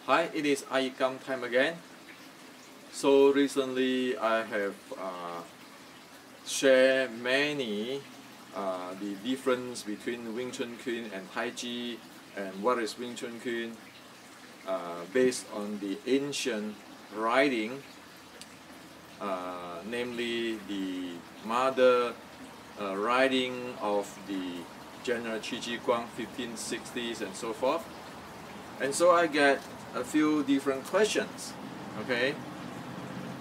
Hi, it is iYikKam time again. So recently I have shared many the difference between Wing Chun and Tai Chi and what is Wing Chun based on the ancient writing, namely the mother writing of the General Qi Guang 1560s and so forth. And so I get a few different questions. Okay.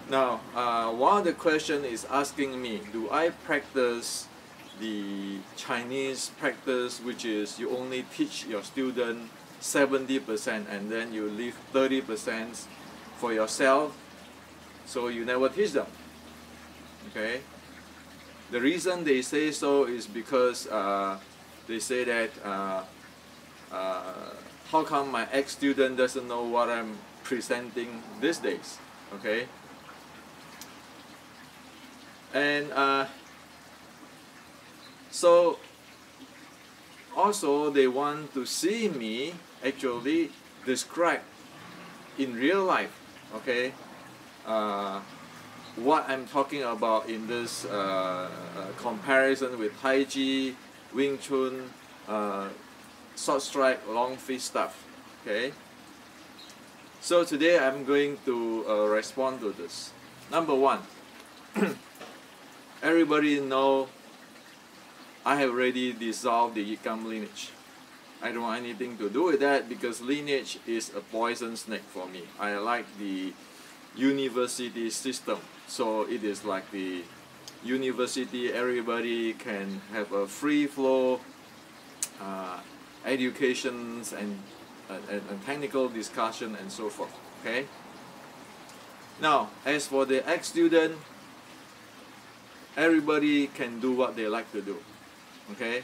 Now, one of the question is asking me, do I practice the Chinese practice, which is you only teach your student 70% and then you leave 30% for yourself, so you never teach them? Okay. The reason they say so is because they say that how come my ex-student doesn't know what I'm presenting these days? Okay. And so also they want to see me actually describe in real life, okay, what I'm talking about in this comparison with Tai Chi, Wing Chun, short strike, long fist stuff. Okay. So today I'm going to respond to this. Number one, everybody know I have already dissolved the iYikKam lineage. I don't want anything to do with that because lineage is a poison snake for me. I like the university system. So it is like the university, everybody can have a free flow educations and technical discussion and so forth. Okay. Now, as for the ex-student, everybody can do what they like to do. Okay.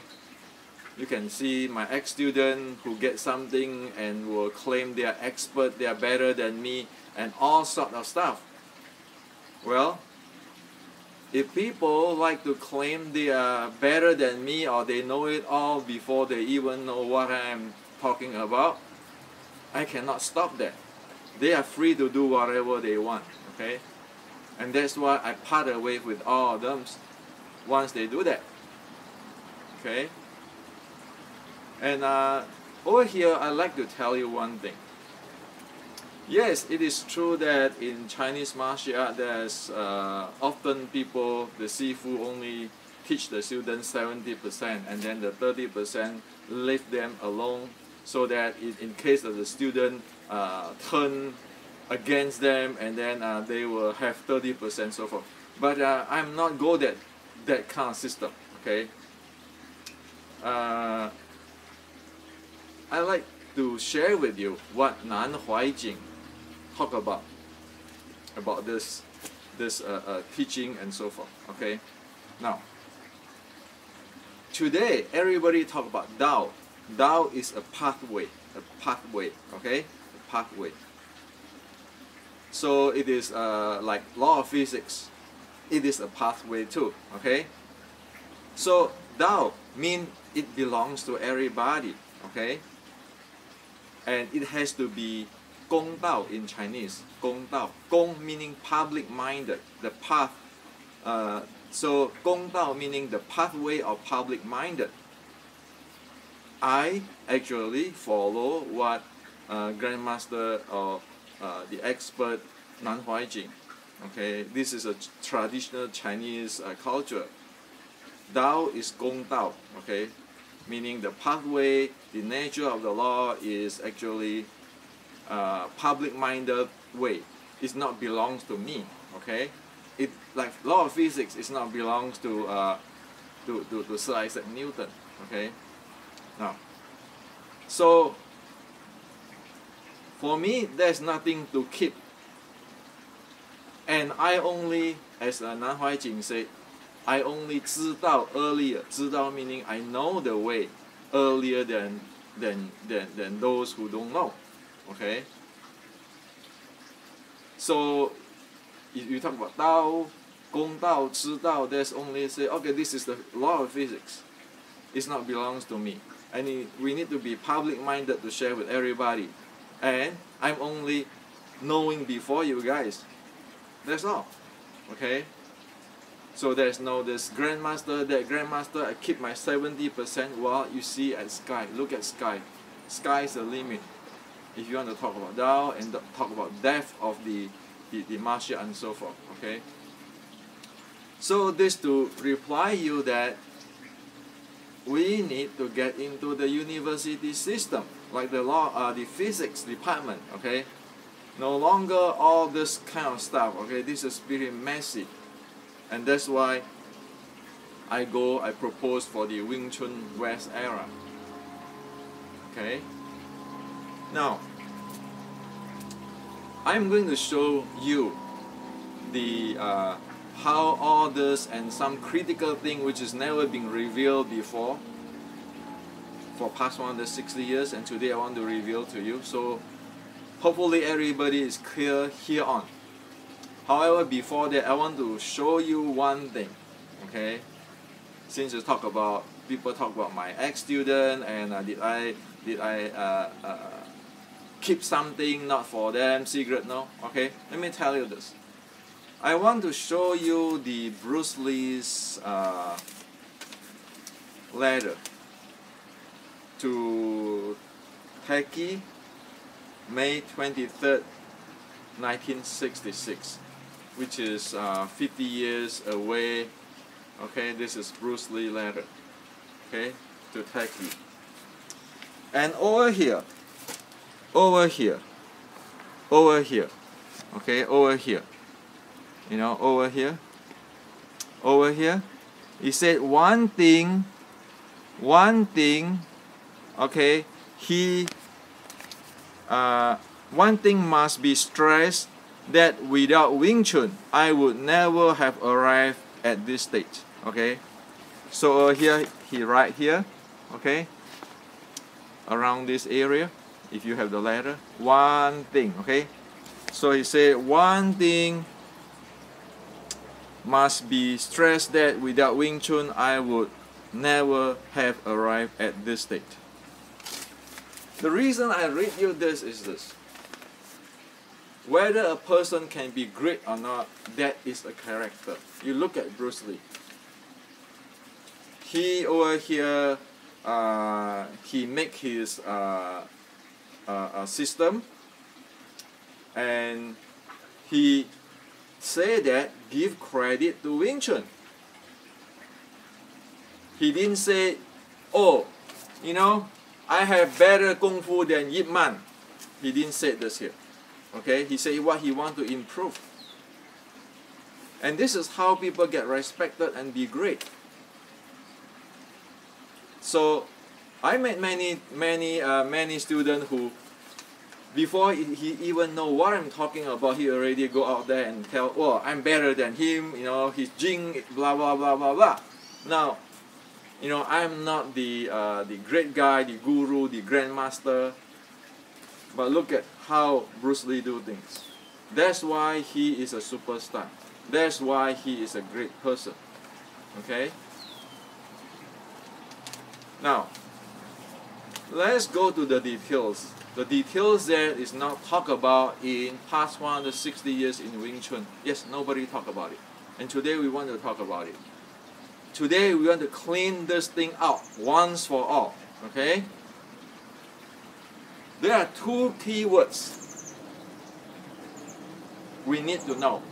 You can see my ex-student who get something and will claim they are expert, they are better than me, and all sort of stuff. Well, if people like to claim they are better than me or they know it all before they even know what I'm talking about, I cannot stop that. They are free to do whatever they want, okay? And that's why I part away with all of them once they do that, okay? And over here, I'd like to tell you one thing. Yes, it is true that in Chinese martial art, there's often people, the Sifu only teach the students 70% and then the 30% leave them alone so that in case of the student turn against them and then they will have 30% so forth. But I'm not good at that kind of system, okay? I like to share with you what Nan Huai Jing talk about this teaching and so forth. Okay. Now, today everybody talk about Dao. Dao is a pathway. Okay, a pathway. So it is like law of physics. It is a pathway too. Okay. So Dao means it belongs to everybody. Okay. And it has to be Gong Dao in Chinese. Gong Dao. Gong meaning public-minded, the path. So Gong Dao meaning the pathway of public-minded. I actually follow what Grandmaster or the expert Nan Huai Jing. Okay, this is a traditional Chinese culture. Dao is Gong Dao. Okay, meaning the pathway, the nature of the law is actually public-minded way. It not belongs to me. Okay, it like law of physics. It not belongs to Sir Isaac Newton. Okay, now, so for me, there's nothing to keep, and I only, as Nan Huai Jing said, I only 知道 earlier. 知道 meaning I know the way earlier than those who don't know. Okay. So if you talk about Dao, Gong Dao, 知道, there's only say, okay, this is the law of physics. It not belongs to me. And we need to be public-minded to share with everybody. And I'm only knowing before you guys. That's all. Okay? So there's no this grandmaster, that grandmaster, I keep my 70%. Well, you see at sky, look at sky. Sky is the limit. If you want to talk about Tao and talk about depth of the martial and so forth. Okay? So this to reply you that we need to get into the university system, like the law, the physics department. Okay? No longer all this kind of stuff. Okay? This is very messy. And that's why I propose for the Wing Chun West era. Okay? Now, I'm going to show you the how all this and some critical thing which has never been revealed before for past 160 years, and today I want to reveal to you. So hopefully everybody is clear here on. However, before that, I want to show you one thing, okay? Since you people talk about my ex-student and did I keep something not for them, secret? No, okay? Let me tell you this. I want to show you the Bruce Lee's letter to Turkey, May 23rd, 1966. Which is 50 years away. Okay, this is Bruce Lee letter. Okay, to Turkey. And over here, okay, over here, you know, over here, he said one thing, okay, one thing must be stressed, that without Wing Chun, I would never have arrived at this stage. Okay, so here he write here, okay, around this area. If you have the letter, one thing, okay. So he said one thing must be stressed, that without Wing Chun, I would never have arrived at this stage. The reason I read you this is this. Whether a person can be great or not, that is a character. You look at Bruce Lee. He over here, he make his system, and he say that give credit to Wing Chun. He didn't say, oh, you know, I have better Kung Fu than Yip Man. He didn't say this here. Okay, he said what he want to improve. And this is how people get respected and be great. So I met many students who, before he even know what I'm talking about, he already go out there and tell, oh, I'm better than him, you know, his Jing, blah blah blah blah blah. Now, you know, I'm not the great guy, the guru, the grandmaster. But look at how Bruce Lee do things. That's why he is a superstar. That's why he is a great person. Okay? Now, let's go to the details. The details there is not talked about in past 160 years in Wing Chun. Yes, nobody talk about it. And today we want to talk about it. Today we want to clean this thing out once for all. Okay? There are two key words we need to know.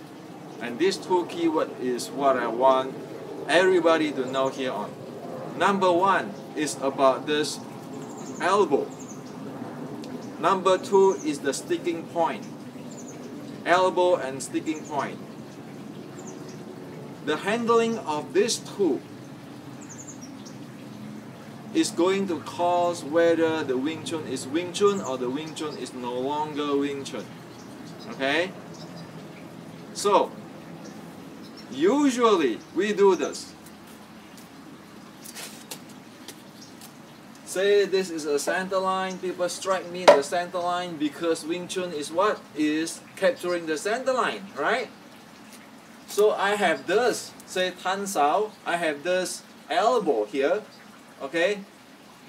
And these two key words is what I want everybody to know here on. Number one is about this elbow. Number two is the sticking point. Elbow and sticking point. The handling of these two is going to cause whether the Wing Chun is Wing Chun or the Wing Chun is no longer Wing Chun. Okay? So, usually we do this. Say this is a center line, people strike me the center line because Wing Chun is what? Is capturing the center line, right? So I have this, say Tan Sao, I have this elbow here, okay?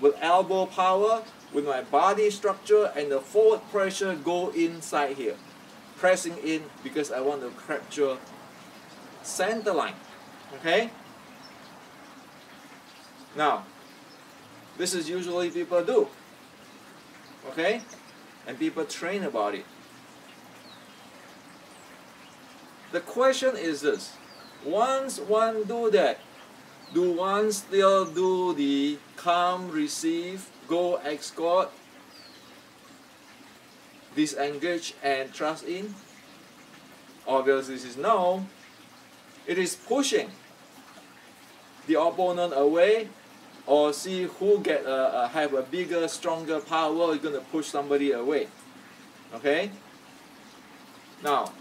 with elbow power, with my body structure, and the forward pressure go inside here. Pressing in because I want to capture center line. Okay? Now, this is usually people do. Okay? And people train about it. The question is this: once one do that, do one still do the come, receive, go, escort, disengage, and thrust in? Obviously, this is no. It is pushing the opponent away, or see who have a bigger, stronger power. You're gonna push somebody away. Okay. Now,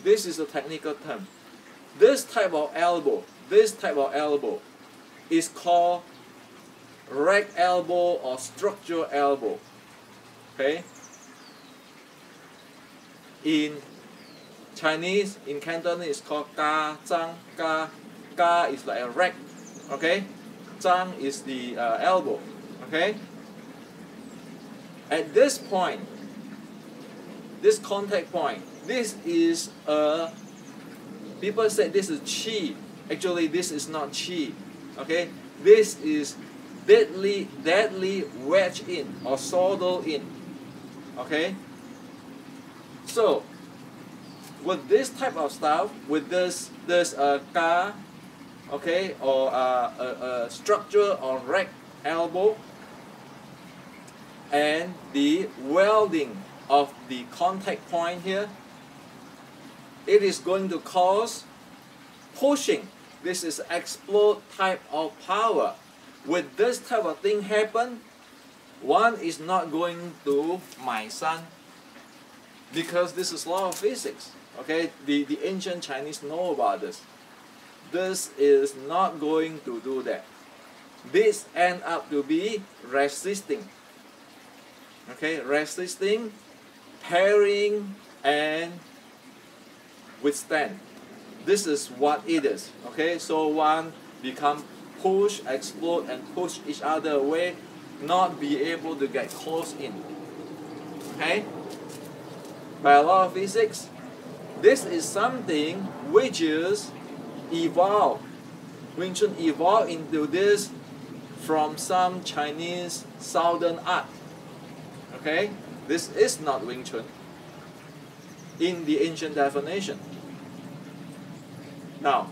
this is a technical term. This type of elbow is called rack elbow or structural elbow. Okay. In Chinese, in Cantonese, it's called ga zhang. Ga is like a rack. Okay. Zhang is the elbow. Okay. At this point, this contact point, this is a, people say this is chi. Actually, this is not chi. Okay, this is deadly wedge in or sawdle in. Okay. So, with this type of stuff, with this ka, okay, or a structure or rack elbow, and the welding of the contact point here, it is going to cause pushing. This is explode type of power. With this type of thing happen, one is not going to my son, because this is law of physics. Okay, the ancient Chinese know about this. This is not going to do that. This end up to be resisting. Okay, resisting, parrying, and withstand. This is what it is. Okay, so one become push, explode, and push each other away, not be able to get close in. Okay, by a law of physics, this is something which is evolved. Wing Chun evolved into this from some Chinese southern art. Okay, this is not Wing Chun in the ancient definition. Now,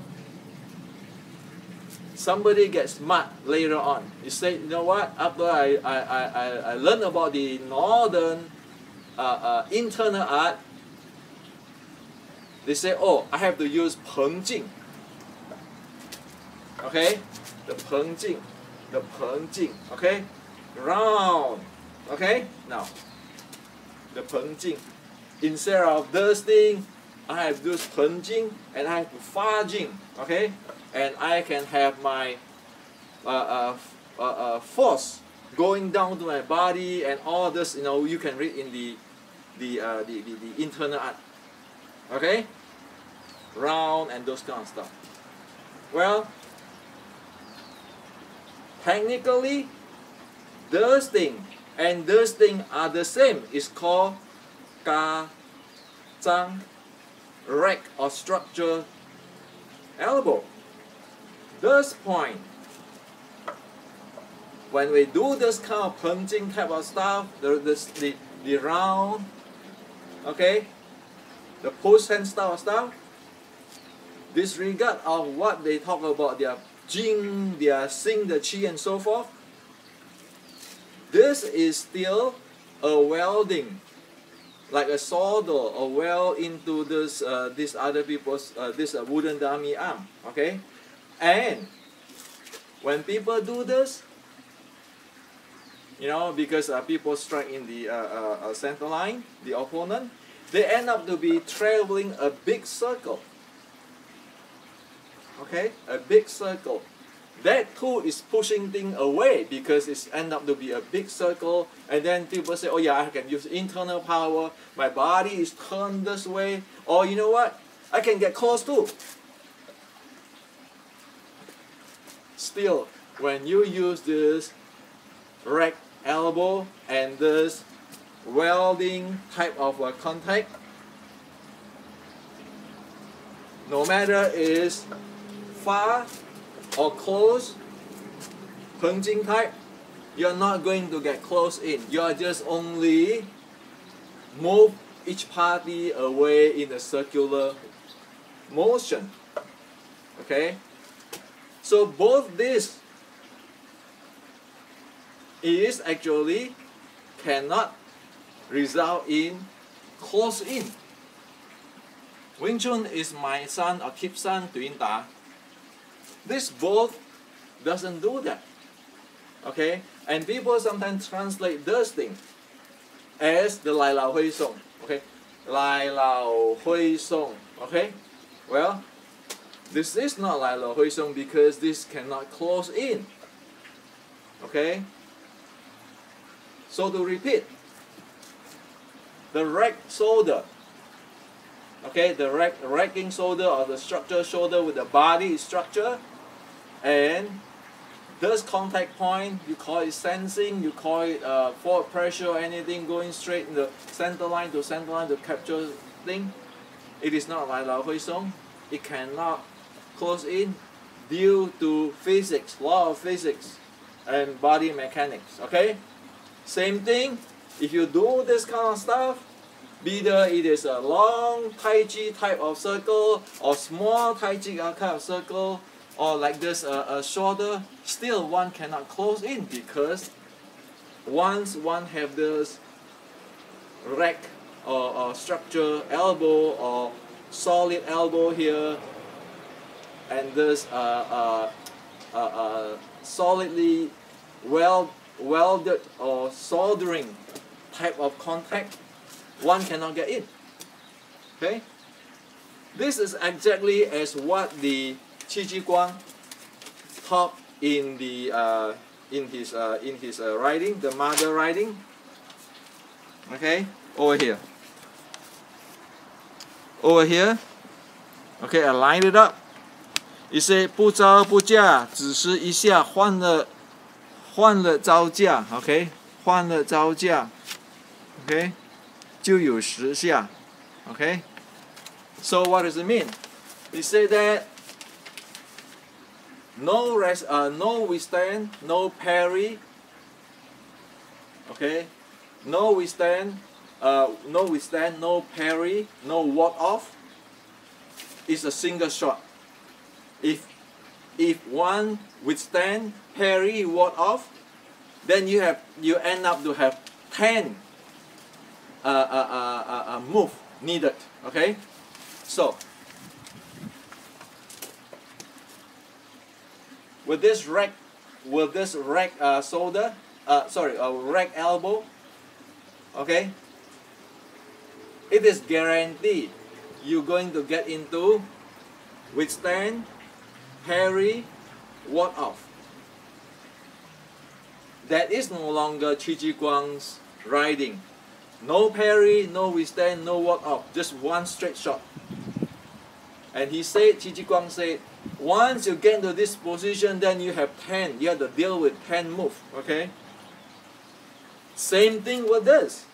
somebody gets smart later on. You say, you know what? After I learned about the northern internal art, they say, oh, I have to use Peng Jing. Okay, the Peng Jing, okay, round. Okay, now the Peng Jing. Instead of this thing, I have to use Peng Jing, and I have to Fa Jing. Okay, and I can have my force going down to my body and all this. You know, you can read in the internal art. Okay, round and those kind of stuff. Well, technically, this thing and this thing are the same. It's called ga zhang, rack or structure elbow. This point, when we do this kind of punching type of stuff, the round, okay, the push hand style stuff, disregard of what they talk about their jing, their sing, the chi, and so forth. This is still a welding, like a solder or weld into this this other people's this wooden dummy arm. Okay, and when people do this, you know, because people strike in the center line, the opponent, they end up to be traveling a big circle. Okay, a big circle. That too is pushing things away because it's end up to be a big circle, and then people say, oh yeah, I can use internal power, my body is turned this way, or you know what, I can get close too. Still, when you use this rack elbow and this welding type of contact. No matter is far or close, 横筋 type, you're not going to get close in. You're just only move each party away in a circular motion. Okay? So both this is actually cannot result in close in. Wing Chun is my son or keep son to da. This both doesn't do that. Okay? And people sometimes translate this thing as the Lai Lao Hui Song. Okay? Lai Lao Hui Song. Okay? Well, this is not Lai Lao Hui Song because this cannot close in. Okay? So to repeat, the rack shoulder, okay, the racking shoulder or the structure shoulder with the body structure, and this contact point, you call it sensing, you call it forward pressure or anything going straight in the center line to capture thing. It is not Lai Lao Hui Song. It cannot close in due to physics, law of physics and body mechanics. Okay? Same thing, if you do this kind of stuff, either it is a long Tai Chi type of circle or small Tai Chi kind of circle, or like this a shorter, still one cannot close in because once one have this rack or structure elbow or solid elbow here and this solidly welded or soldering type of contact, one cannot get in. Okay? This is exactly as what the Qi Ji Guang taught in the in his writing, the mother writing. Okay, over here. Over here. Okay, I lined it up. It said 不招不嫁，只是一下换了招架。OK， 换了招架。OK， 就有10下。Okay, so what does it mean? We say that no withstand, no parry. Okay, no withstand, no parry, no ward off. It's a single shot. If one withstand, parry, ward off, then you end up to have 10 move needed. Okay, so with this rack shoulder, rack elbow, okay, it is guaranteed you're going to get into withstand, parry, ward off. That is no longer Qi Ji Guang's writing. No parry, no withstand, no ward off, just one straight shot. And he said, Qi Ji Guang said, once you get into this position, then you have 10. You have to deal with 10 moves. Okay? Same thing with this.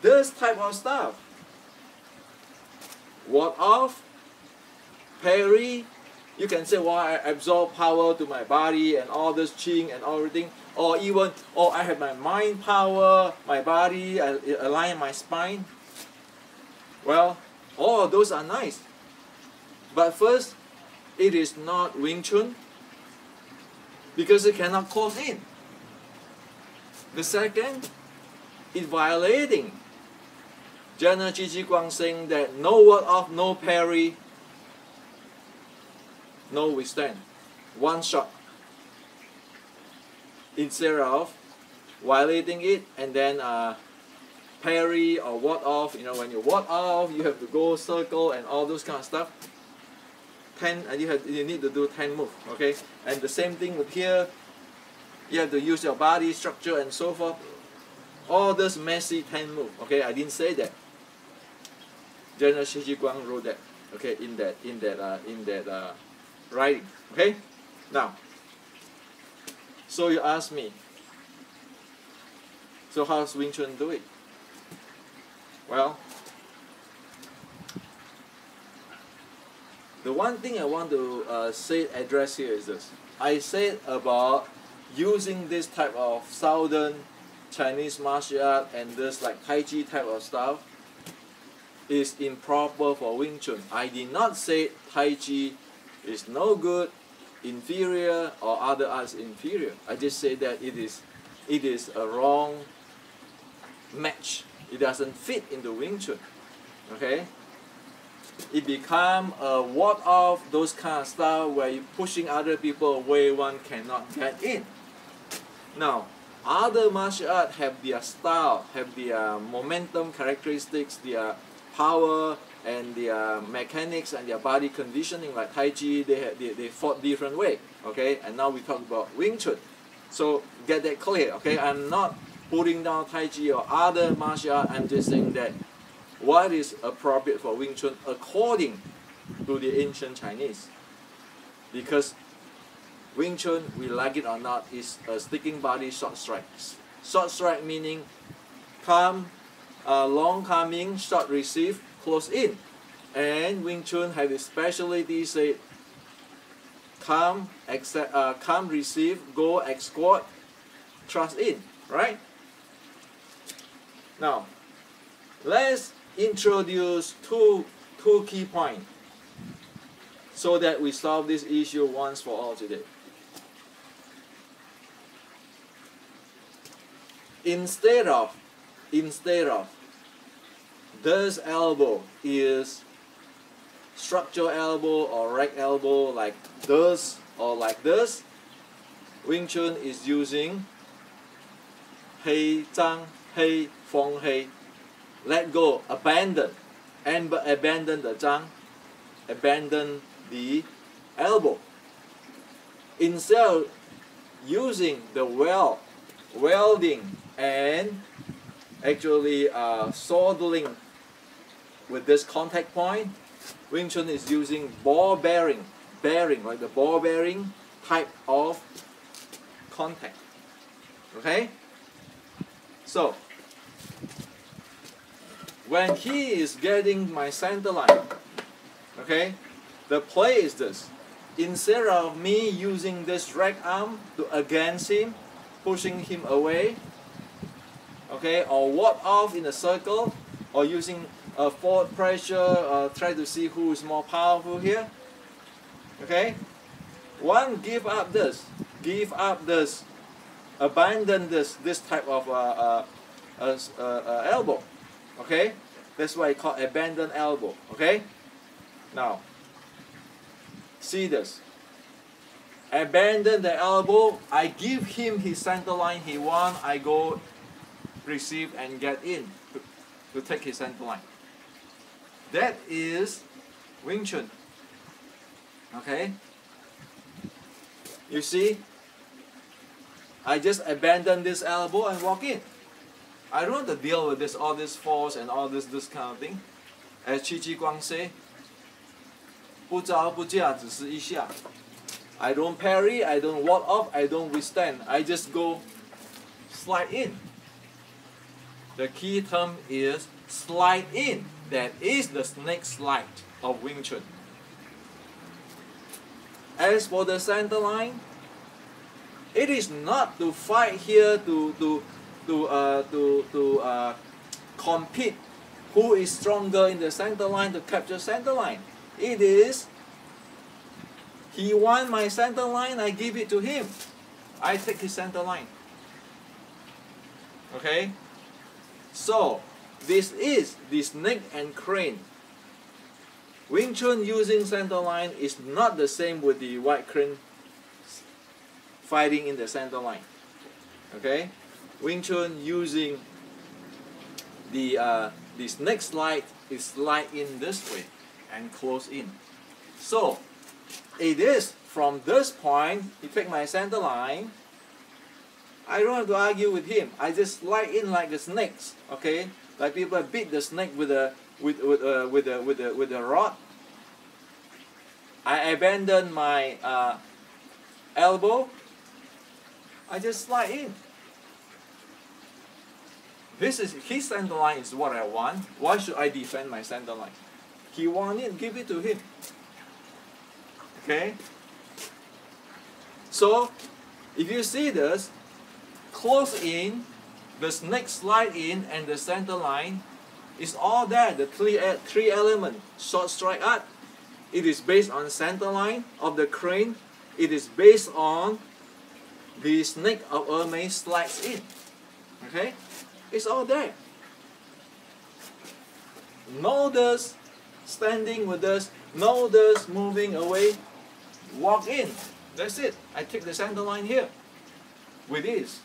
This type of stuff. Ward off, parry. You can say, well, I absorb power to my body and all this qing and everything. Or even, oh, I have my mind power, my body, I align my spine. Well, all of those are nice. But first, it is not Wing Chun because it cannot close in. The second is violating General Qi Ji Guang saying that no ward off, no parry, no withstand, one shot. Instead of violating it and then parry or ward off, when you ward off, you have to go circle and all those kind of stuff. 10, and you need to do 10 moves, okay? And the same thing with here, you have to use your body structure and so forth. All this messy 10 moves, okay? I didn't say that. General Qi Ji Guang wrote that, okay, in that writing, okay? Now, so you ask me, So how's Wing Chun do it? Well, the one thing I want to address here is this. I said about using this type of southern Chinese martial art and this like Tai Chi type of stuff is improper for Wing Chun. I did not say Tai Chi is no good, inferior, or other arts inferior. I just say that it is a wrong match. It doesn't fit into Wing Chun. Okay? It become a ward off, those kind of stuff where you're pushing other people away, one cannot get in. Now, other martial arts have their style, have their momentum characteristics, their power and their mechanics and their body conditioning. Like Tai Chi, they fought different way. Okay, and now we talk about Wing Chun. So get that clear. Okay, I'm not putting down Tai Chi or other martial art. I'm just saying that what is appropriate for Wing Chun according to the ancient Chinese. Because Wing Chun, we like it or not, is a sticking body short strikes. Short strike meaning come, long coming, short receive, close in. And Wing Chun have a specialty, say come, come, receive, go, escort, thrust in, right? Now, let's introduce two key points so that we solve this issue once for all today. Instead of this elbow is structural elbow or rack elbow like this or like this, Wing Chun is using Hei Zhang Hei Feng Hei. Let go, abandon, and abandon the zhang, abandon the elbow. Instead of using the welding and actually soldering with this contact point, Wing Chun is using ball bearing, like the ball bearing type of contact. Okay? So, when he is getting my center line, okay, the play is this. Instead of me using this right arm to against him, pushing him away, okay, or ward off in a circle, or using a forward pressure, try to see who is more powerful here, okay, one give up this, abandon this type of elbow. Okay, that's why I call abandon elbow. Okay, now see this. Abandon the elbow. I give him his center line. He want. I go receive and get in to take his center line. That is Wing Chun. Okay. You see, I just abandon this elbow and walk in. I don't want to deal with all this force and all this kind of thing. As Qi Ji Guang say, 不招不架只是一下. I don't parry, I don't ward off, I don't withstand. I just go slide in. The key term is slide in. That is the snake slide of Wing Chun. As for the center line, it is not to fight here to compete who is stronger in the center line to capture center line. It is, he won my center line, I give it to him. I take his center line. Okay? So, this is the snake and crane. Wing Chun using center line is not the same with the white crane fighting in the center line. Okay? Wing Chun using the snake slide is slide in this way and close in. So it is from this point, he take my center line. I don't have to argue with him. I just slide in like the snakes. Okay, like people beat the snake with a rod. I abandon my elbow. I just slide in. This is his center line is what I want. Why should I defend my center line? He wants it, give it to him. Okay? So, if you see this, close in, the snake slide in, and the center line is all there. The three element short strike art. It is based on center line of the crane. It is based on the snake of Hermes slides in. Okay? It's all there. No this standing with this, no this moving away, walk in. That's it. I take the center line here with this.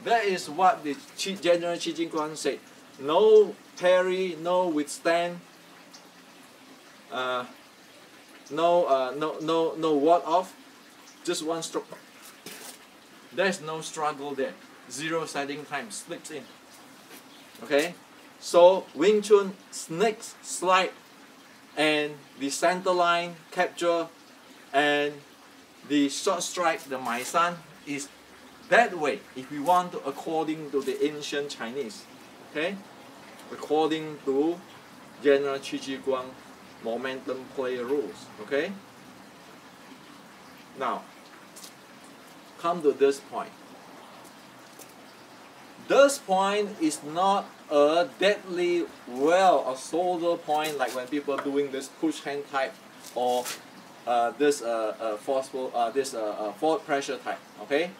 That is what the general Qi Jing Guan said. No parry, no withstand, no ward off, just one stroke. There's no struggle there. Zero setting time, slips in. Okay? So Wing Chun, snakes slide, and the center line capture, and the short strike, the Mai San, is that way if we want to, according to the ancient Chinese. Okay? According to General Qi Ji Guang momentum play rules. Okay? Now, come to this point. This point is not a deadly well or soldier point like when people are doing this push hand type or this forceful forward pressure type. Okay.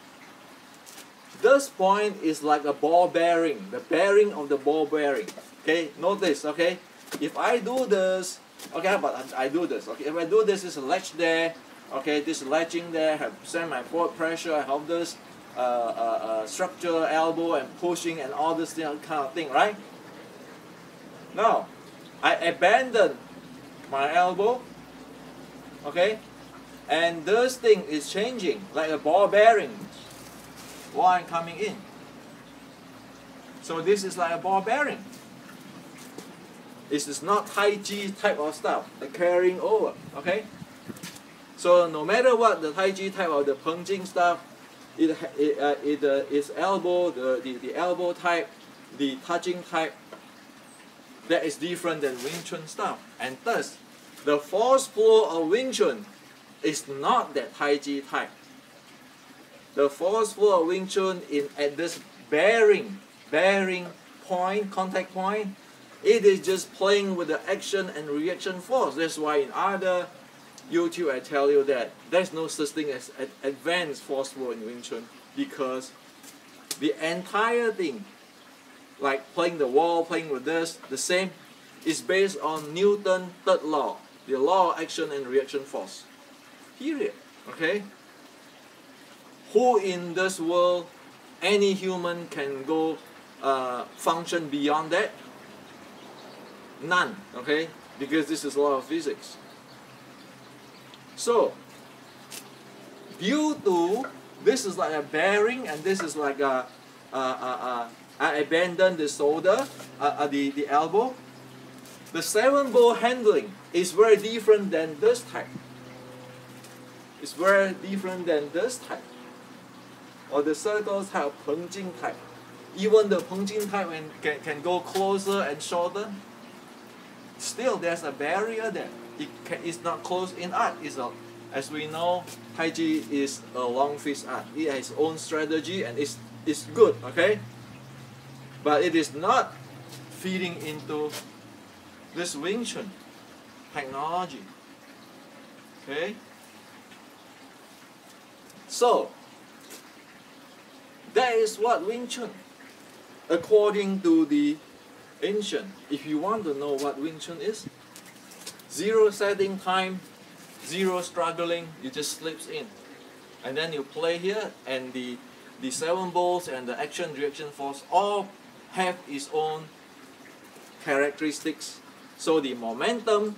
This point is like a ball bearing, the bearing of the ball bearing. Okay. Notice. Okay. If I do this, okay, but I do this. Okay. If I do this, is a ledge there. Okay. This ledging there. I send my forward pressure. I have this. Structure, elbow, and pushing, and all this kind of thing, right? Now, I abandon my elbow, okay, and this thing is changing like a ball bearing while I'm coming in. So this is like a ball bearing. This is not Tai Chi type of stuff, the carrying over, okay? So no matter what the Tai Chi type or the Peng Jing stuff, its elbow, the elbow type, the touching type, that is different than Wing Chun stuff. And thus, the force flow of Wing Chun is not that Tai Chi type. The force flow of Wing Chun at this bearing point, contact point, it is just playing with the action and reaction force. That's why in other YouTube, I tell you that there's no such thing as advanced force flow in Wing Chun, because the entire thing, like playing the wall, playing with this, the same, is based on Newton's third law, the law of action and reaction force. Period. Okay? Who in this world, any human can go function beyond that? None. Okay? Because this is law of physics. So, due to this is like a bearing, and this is like I abandon the shoulder, the elbow. The 7-ball handling is very different than this type. It's very different than this type, or the circle type, Peng Jing type. Even the Peng Jing type can go closer and shorter. Still, there's a barrier there. It's not closed in art. As we know, Tai Chi is a long fist art. It has its own strategy and it's good, okay? But it is not feeding into this Wing Chun technology. Okay? So, that is what Wing Chun, according to the ancient. If you want to know what Wing Chun is, zero setting time, zero struggling, you just slips in. And then you play here, and the 7 balls and the action reaction force all have its own characteristics. So the momentum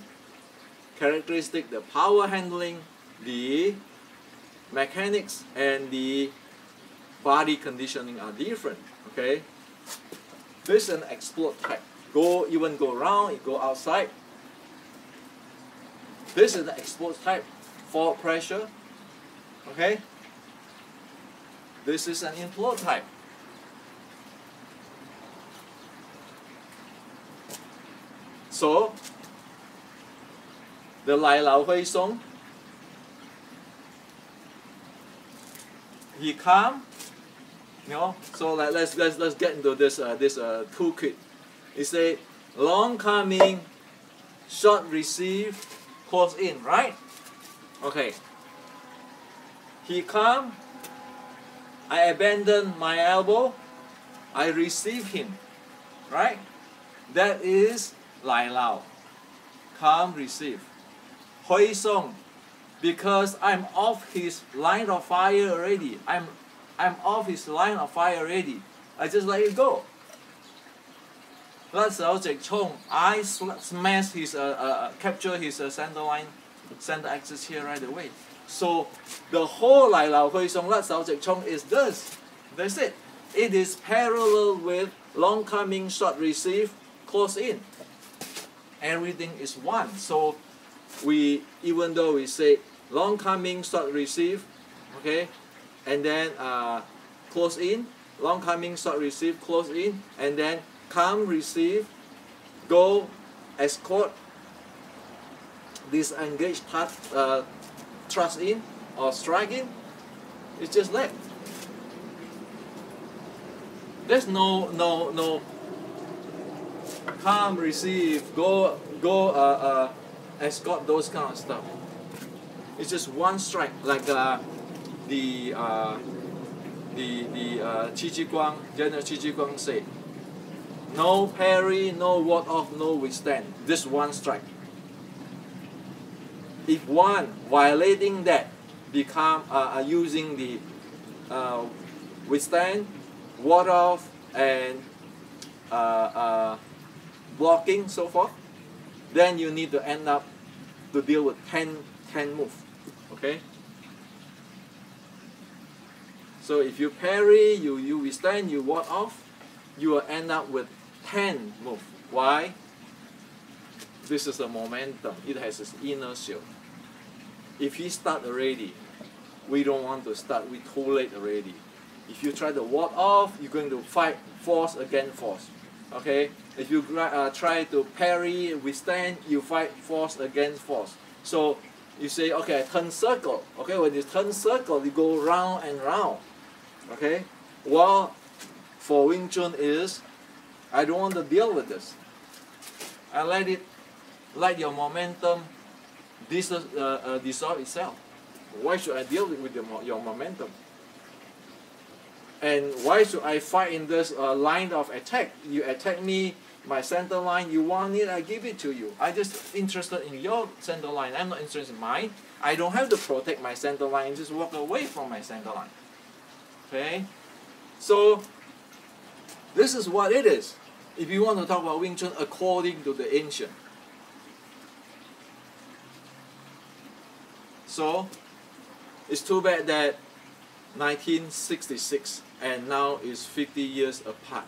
characteristic, the power handling, the mechanics, and the body conditioning are different. Okay? This is an explode type. Even go around, it go outside. This is the explode type, forward pressure. Okay? This is an implode type. So the Lai Lao Hui Song, he come, you know. So let's get into this toolkit. It say long coming, short receive, close in, right? Okay. He come, I abandon my elbow, I receive him, right? That is Lai Lao. Come, receive. Hui Song, because I'm off his line of fire already. I'm off his line of fire already. I just let it go. Let Xiao Jek Chong, I smash his capture his center axis here right away. So the whole Lai Lao Hui Song Let Xiao Jek Chong is this. That's it. It is parallel with long coming, short receive, close in. Everything is one. So we, even though we say long coming, short receive, okay, and then close in, long coming, short receive, close in, and then come, receive, go, escort, disengage, thrust in or strike in. It's just that. There's no come, receive, go, escort, those kind of stuff. It's just one strike, like the Qi Ji Guang, General Qi Ji Guang said, no parry, no ward off, no withstand. This one strike. If one violating that become using the withstand, ward off, and blocking, so forth, then you need to end up to deal with 10 moves. Okay? So if you parry, you withstand, you ward off, you will end up with 10 moves. Why? This is a momentum. It has its inertia. If he start already, we don't want to start. We're too late already. If you try to ward off, you're going to fight force against force. Okay? If you try to parry, withstand, you fight force against force. So you say, okay, turn circle. Okay, when you turn circle, you go round and round. Okay? Well, for Wing Chun is, I don't want to deal with this. I let your momentum dissolve itself. Why should I deal with your momentum? And why should I fight in this line of attack? You attack me, my center line, you want it, I give it to you. I'm just interested in your center line. I'm not interested in mine. I don't have to protect my center line, just walk away from my center line. Okay? So, this is what it is. If you want to talk about Wing Chun according to the ancient. So, it's too bad that 1966 and now is 50 years apart.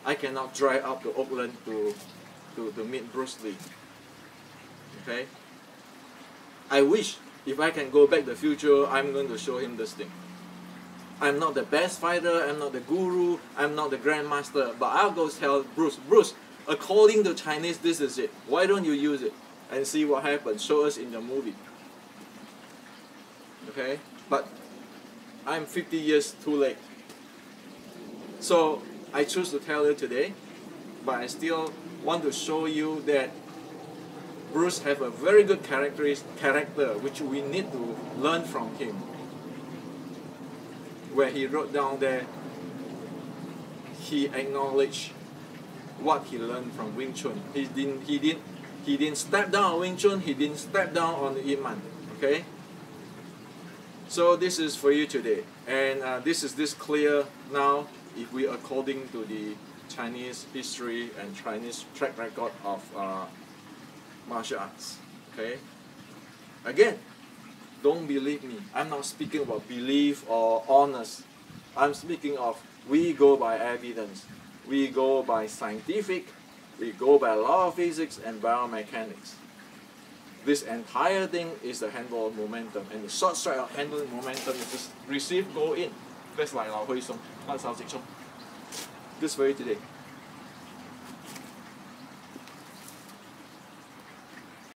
I cannot drive up to Oakland to meet Bruce Lee. Okay? I wish if I can go back to the future, I'm going to show him this thing. I'm not the best fighter, I'm not the guru, I'm not the grandmaster, but I'll go tell Bruce, according to Chinese, this is it. Why don't you use it and see what happens? Show us in the movie. Okay? But I'm 50 years too late. So I choose to tell you today, but I still want to show you that Bruce have a very good character which we need to learn from him. Where he wrote down there, he acknowledged what he learned from Wing Chun. He didn't step down on Wing Chun, he didn't step down on Ip Man. Okay? So this is for you today. And this is clear now if we according to the Chinese history and Chinese track record of martial arts. Okay? Again, don't believe me. I'm not speaking about belief or honest. I'm speaking of we go by evidence. We go by scientific. We go by law of physics and biomechanics. This entire thing is the handle of momentum. And the short strike of handling momentum is just receive, go in. That's like Lao Hui Song. That's Xiao Jek Chong. This for you today.